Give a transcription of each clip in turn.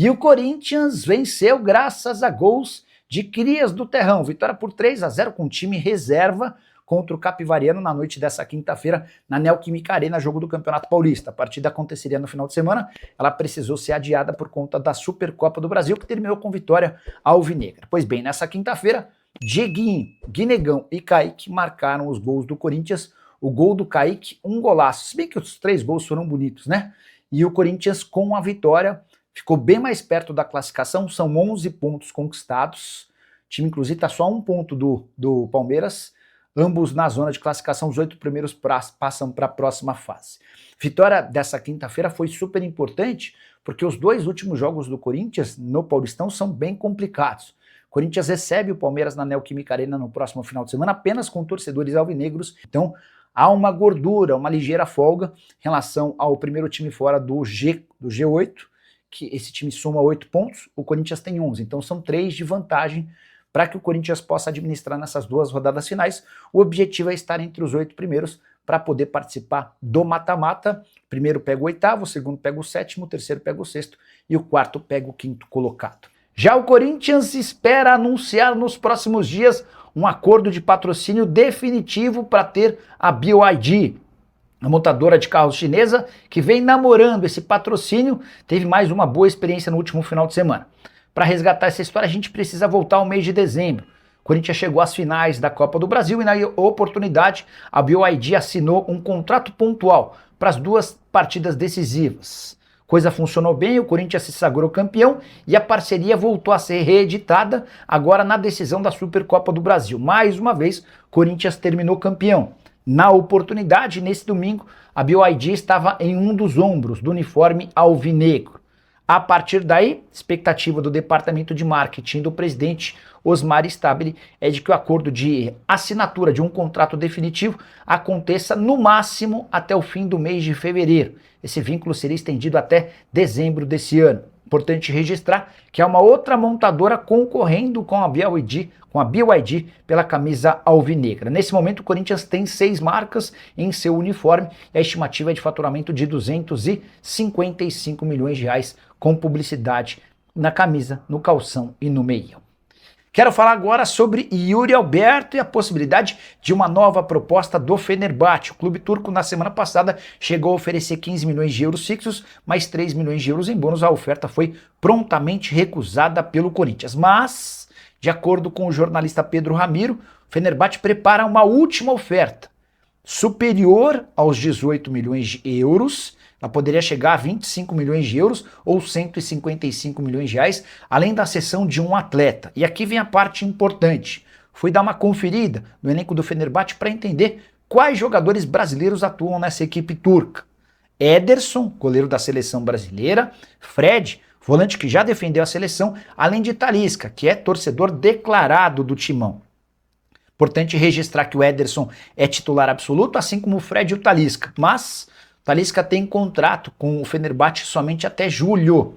E o Corinthians venceu graças a gols de crias do terrão. Vitória por 3-0 com o time reserva contra o Capivariano na noite dessa quinta-feira na Neoquímica Arena, jogo do Campeonato Paulista. A partida aconteceria no final de semana, ela precisou ser adiada por conta da Supercopa do Brasil, que terminou com vitória alvinegra. Pois bem, nessa quinta-feira, Dieguinho, Guinegão e Kaique marcaram os gols do Corinthians. O gol do Kaique, um golaço, se bem que os 3 gols foram bonitos, né? E o Corinthians, com a vitória, ficou bem mais perto da classificação, são 11 pontos conquistados. O time, inclusive, está só a 1 ponto do Palmeiras. Ambos na zona de classificação, os 8 primeiros passam para a próxima fase. Vitória dessa quinta-feira foi super importante, porque os 2 últimos jogos do Corinthians no Paulistão são bem complicados. O Corinthians recebe o Palmeiras na Neoquímica Arena no próximo final de semana, apenas com torcedores alvinegros. Então, há uma gordura, uma ligeira folga em relação ao primeiro time fora do G8, que esse time soma 8 pontos, o Corinthians tem 11, então são 3 de vantagem para que o Corinthians possa administrar nessas 2 rodadas finais. O objetivo é estar entre os 8 primeiros para poder participar do mata-mata. Primeiro pega o 8º, o segundo pega o 7º, o terceiro pega o 6º e o 4º pega o 5º colocado. Já o Corinthians espera anunciar nos próximos dias um acordo de patrocínio definitivo para ter a BYD, a montadora de carros chinesa, que vem namorando esse patrocínio, teve mais uma boa experiência no último final de semana. Para resgatar essa história, a gente precisa voltar ao mês de dezembro. O Corinthians chegou às finais da Copa do Brasil e na oportunidade a BYD assinou um contrato pontual para as 2 partidas decisivas. Coisa funcionou bem, o Corinthians se sagrou campeão e a parceria voltou a ser reeditada agora na decisão da Supercopa do Brasil. Mais uma vez, o Corinthians terminou campeão. Na oportunidade, nesse domingo, a BYD estava em um dos ombros do uniforme alvinegro. A partir daí, expectativa do departamento de marketing do presidente Osmar Stabile é de que o acordo de assinatura de um contrato definitivo aconteça no máximo até o fim do mês de fevereiro. Esse vínculo seria estendido até dezembro desse ano. Importante registrar que há uma outra montadora concorrendo com a BYD pela camisa alvinegra. Nesse momento, o Corinthians tem 6 marcas em seu uniforme e a estimativa é de faturamento de 255 milhões de reais com publicidade na camisa, no calção e no meião. Quero falar agora sobre Yuri Alberto e a possibilidade de uma nova proposta do Fenerbahçe. O clube turco na semana passada chegou a oferecer 15 milhões de euros fixos, mais 3 milhões de euros em bônus. A oferta foi prontamente recusada pelo Corinthians. Mas, de acordo com o jornalista Pedro Ramiro, o Fenerbahçe prepara uma última oferta, superior aos 18 milhões de euros, ela poderia chegar a 25 milhões de euros ou 155 milhões de reais, além da cessão de um atleta. E aqui vem a parte importante. Fui dar uma conferida no elenco do Fenerbahçe para entender quais jogadores brasileiros atuam nessa equipe turca. Ederson, goleiro da seleção brasileira, Fred, volante que já defendeu a seleção, além de Talisca, que é torcedor declarado do Timão. Importante registrar que o Ederson é titular absoluto, assim como o Fred e o Talisca, mas Talisca tem contrato com o Fenerbahçe somente até julho.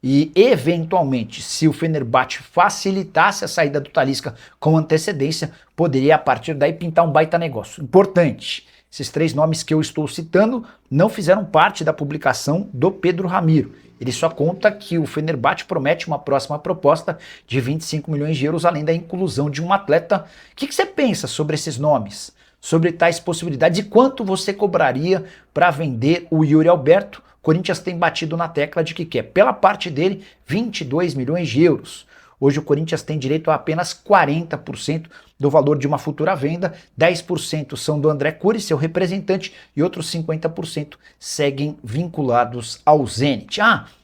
E, eventualmente, se o Fenerbahçe facilitasse a saída do Talisca com antecedência, poderia, a partir daí, pintar um baita negócio. Importante, esses 3 nomes que eu estou citando não fizeram parte da publicação do Pedro Ramiro. Ele só conta que o Fenerbahçe promete uma próxima proposta de 25 milhões de euros, além da inclusão de um atleta. O que você pensa sobre esses nomes? Sobre tais possibilidades e quanto você cobraria para vender o Yuri Alberto? O Corinthians tem batido na tecla de que quer, pela parte dele, 22 milhões de euros. Hoje o Corinthians tem direito a apenas 40% do valor de uma futura venda, 10% são do André Cury, seu representante, e outros 50% seguem vinculados ao Zenit.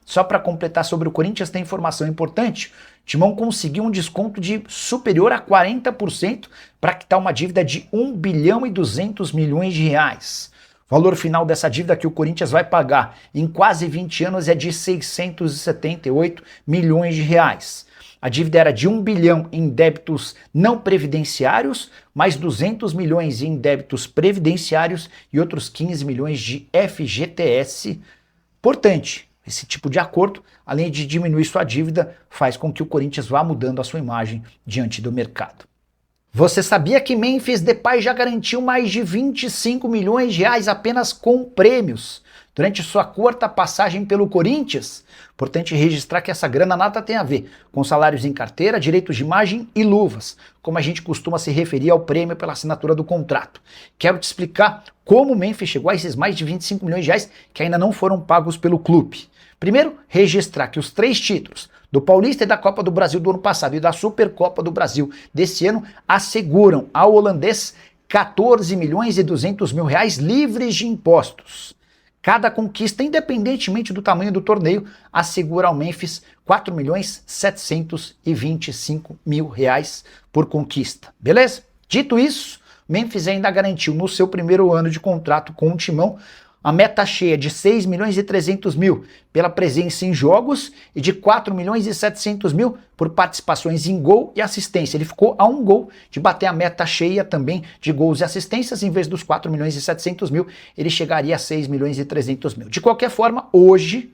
Só para completar sobre o Corinthians, tem informação importante. Timão conseguiu um desconto de superior a 40% para quitar uma dívida de 1 bilhão e 200 milhões de reais. O valor final dessa dívida que o Corinthians vai pagar em quase 20 anos é de 678 milhões de reais. A dívida era de 1 bilhão em débitos não previdenciários, mais 200 milhões em débitos previdenciários e outros 15 milhões de FGTS. Importante, esse tipo de acordo, além de diminuir sua dívida, faz com que o Corinthians vá mudando a sua imagem diante do mercado. Você sabia que Memphis Depay já garantiu mais de 25 milhões de reais apenas com prêmios durante sua curta passagem pelo Corinthians. Importante registrar que essa grana nada tem a ver com salários em carteira, direitos de imagem e luvas, como a gente costuma se referir ao prêmio pela assinatura do contrato. Quero te explicar como o Memphis chegou a esses mais de 25 milhões de reais que ainda não foram pagos pelo clube. Primeiro, registrar que os 3 títulos do Paulista e da Copa do Brasil do ano passado e da Supercopa do Brasil desse ano asseguram ao holandês 14 milhões e 200 mil reais livres de impostos. Cada conquista, independentemente do tamanho do torneio, assegura ao Memphis 4 milhões 725 mil reais por conquista. Beleza? Dito isso, o Memphis ainda garantiu no seu primeiro ano de contrato com o Timão a meta cheia de 6 milhões e 300 mil pela presença em jogos e de 4 milhões e 700 mil por participações em gol e assistência. Ele ficou a 1 gol de bater a meta cheia também de gols e assistências. Em vez dos 4 milhões e 700 mil, ele chegaria a 6 milhões e 300 mil. De qualquer forma, hoje,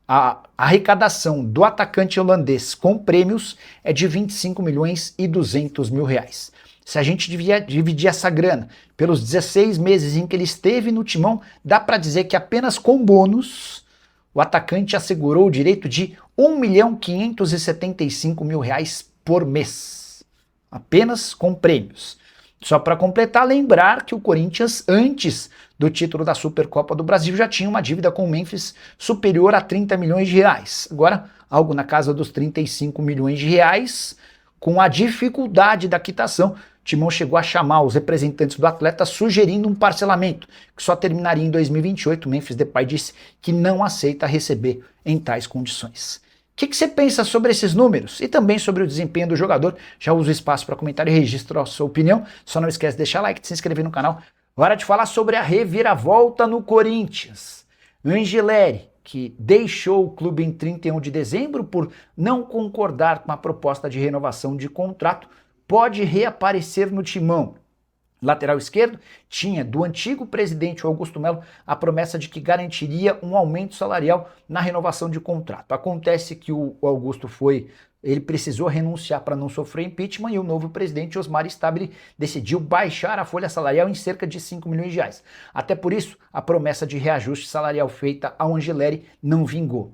a arrecadação do atacante holandês com prêmios é de 25 milhões e 200 mil reais. Se a gente dividir essa grana pelos 16 meses em que ele esteve no Timão, dá para dizer que apenas com bônus o atacante assegurou o direito de 1.575.000 reais por mês. Apenas com prêmios. Só para completar, lembrar que o Corinthians, antes do título da Supercopa do Brasil, já tinha uma dívida com o Memphis superior a 30 milhões de reais. Agora, algo na casa dos 35 milhões de reais, com a dificuldade da quitação. Timão chegou a chamar os representantes do atleta sugerindo um parcelamento, que só terminaria em 2028. O Memphis Depay disse que não aceita receber em tais condições. O que você pensa sobre esses números e também sobre o desempenho do jogador? Já usa o espaço para comentário e registra a sua opinião. Só não esquece de deixar like, de se inscrever no canal. Hora de falar sobre a reviravolta no Corinthians. O Angeleri, que deixou o clube em 31 de dezembro por não concordar com a proposta de renovação de contrato, pode reaparecer no Timão. Lateral esquerdo tinha do antigo presidente Augusto Melo a promessa de que garantiria um aumento salarial na renovação de contrato. Acontece que o Augusto ele precisou renunciar para não sofrer impeachment e o novo presidente Osmar Stabile decidiu baixar a folha salarial em cerca de 5 milhões de reais. Até por isso, a promessa de reajuste salarial feita ao Angeleri não vingou.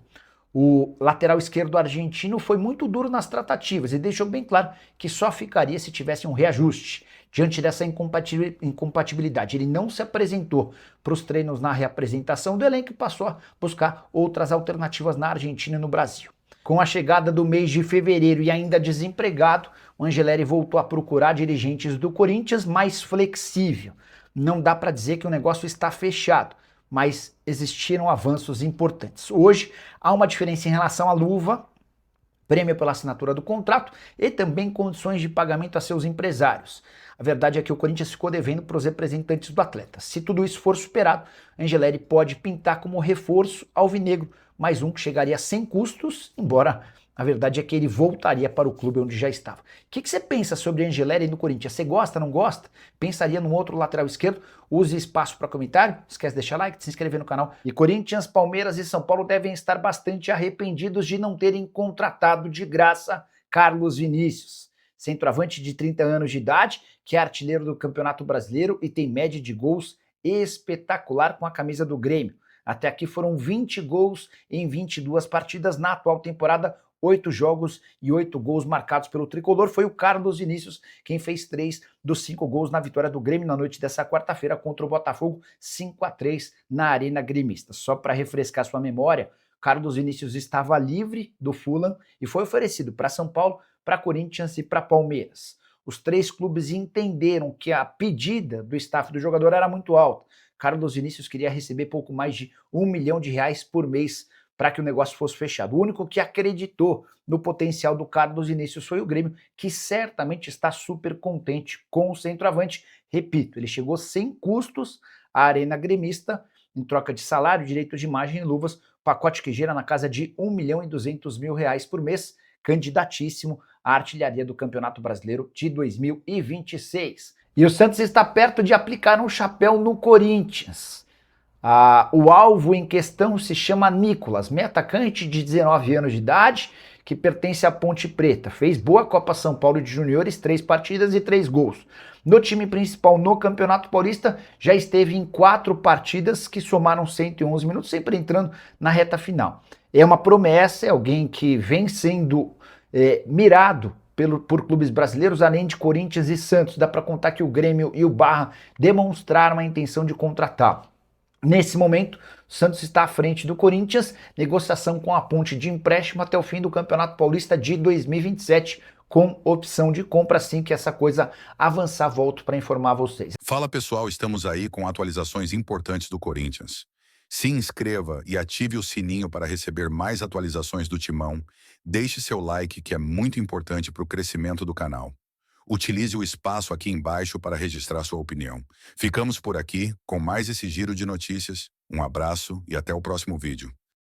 O lateral esquerdo argentino foi muito duro nas tratativas e deixou bem claro que só ficaria se tivesse um reajuste. Diante dessa incompatibilidade, ele não se apresentou para os treinos na reapresentação do elenco e passou a buscar outras alternativas na Argentina e no Brasil. Com a chegada do mês de fevereiro e ainda desempregado, o Angeleri voltou a procurar dirigentes do Corinthians mais flexível. Não dá para dizer que o negócio está fechado, mas existiram avanços importantes. Hoje há uma diferença em relação à luva, prêmio pela assinatura do contrato e também condições de pagamento a seus empresários. A verdade é que o Corinthians ficou devendo para os representantes do atleta. Se tudo isso for superado, Angeleri pode pintar como reforço alvinegro, mais um que chegaria sem custos, embora a verdade é que ele voltaria para o clube onde já estava. O que você pensa sobre Angeleri no Corinthians? Você gosta, não gosta? Pensaria num outro lateral esquerdo? Use espaço para comentário. Esquece de deixar like, de se inscrever no canal. E Corinthians, Palmeiras e São Paulo devem estar bastante arrependidos de não terem contratado de graça Carlos Vinícius. Centroavante de 30 anos de idade, que é artilheiro do Campeonato Brasileiro e tem média de gols espetacular com a camisa do Grêmio. Até aqui foram 20 gols em 22 partidas na atual temporada, 8 jogos e 8 gols marcados pelo tricolor. Foi o Carlos Vinícius quem fez 3 dos 5 gols na vitória do Grêmio na noite dessa quarta-feira contra o Botafogo, 5-3 na Arena Gremista. Só para refrescar sua memória, Carlos Vinícius estava livre do Fulham e foi oferecido para São Paulo, para Corinthians e para Palmeiras. Os 3 clubes entenderam que a pedida do staff do jogador era muito alta. Carlos Vinícius queria receber pouco mais de R$1 milhão por mês para que o negócio fosse fechado. O único que acreditou no potencial do Carlos Vinícius foi o Grêmio, que certamente está super contente com o centroavante. Repito, ele chegou sem custos à Arena Gremista, em troca de salário, direito de imagem e luvas, pacote que gira na casa de R$1.200.000 por mês, candidatíssimo à artilharia do Campeonato Brasileiro de 2026. E o Santos está perto de aplicar um chapéu no Corinthians. O alvo em questão se chama Nicolas, meio atacante de 19 anos de idade, que pertence à Ponte Preta. Fez boa Copa São Paulo de Juniores, 3 partidas e 3 gols. No time principal no Campeonato Paulista, já esteve em 4 partidas que somaram 111 minutos, sempre entrando na reta final. É uma promessa, é alguém que vem sendo mirado por clubes brasileiros, além de Corinthians e Santos. Dá para contar que o Grêmio e o Barra demonstraram a intenção de contratá-lo. Nesse momento, o Santos está à frente do Corinthians, negociação com a Ponte de empréstimo até o fim do Campeonato Paulista de 2027, com opção de compra. Assim que essa coisa avançar, volto para informar vocês. Fala pessoal, estamos aí com atualizações importantes do Corinthians. Se inscreva e ative o sininho para receber mais atualizações do Timão. Deixe seu like, que é muito importante para o crescimento do canal. Utilize o espaço aqui embaixo para registrar sua opinião. Ficamos por aqui com mais esse giro de notícias. Um abraço e até o próximo vídeo.